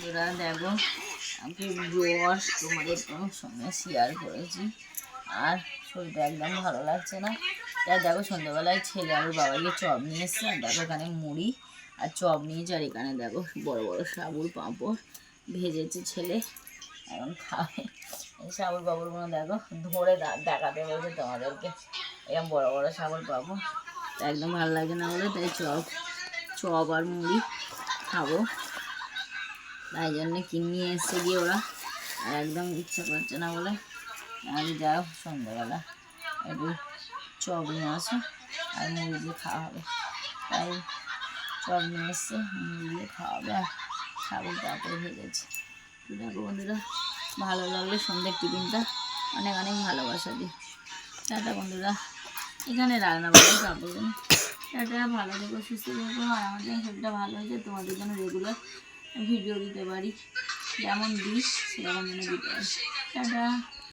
বন্ধুরা দেখো আমি জ্বর তোমাদের সঙ্গে শেয়ার করেছি আর শরীরটা একদম ভালো লাগছে না। তাই দেখো সন্ধ্যাবেলায় ছেলে আর বাবাকে চপ নিয়ে এসছে, আর দেখো এখানে মুড়ি আর চপ নিয়েছে, আর এখানে দেখো বড় বড় সাবুর পাঁপড় ভেজেছে ছেলে, এখন খাবে। এই সাবুর পাঁপড়গুলো দেখো ধরে দেখাতে বলছে তোমাদেরকে, এরকম বড় বড় সাবুর পাঁপড়। একদম ভালো লাগে না বলে তাই চপ আর মুড়ি খাবো, তাই জন্যে কিনে এসে গিয়ে ওরা, আর একদম ইচ্ছা করছে না বলে আমি যাও সন্ধ্যাবেলা একটু চপ নিয়ে আসো আর মুড়ি দিয়ে খাওয়া হবে, তাই চপ নিয়ে এসছে মুড়ি দিয়ে খাওয়াবে আর সাবুর পাঁপড় ভেজেছে। তো দেখো বন্ধুরা, ভালো লাগলে সন্ধ্যের টিফিনটা অনেক অনেক ভালোবাসা দিই। টাটা বন্ধুরা, এখানে রান্না বান্না পাপড়গুলো। টাটা, ভালো থেকো, সুস্থ থেকো, আর আমার জন্য শরীরটা ভালো হয়েছে, তোমাদের জন্য রেগুলার ভিডিও দিতে পারি, যেমন দিই সেরকম যেন দিতে পারি। টাটা।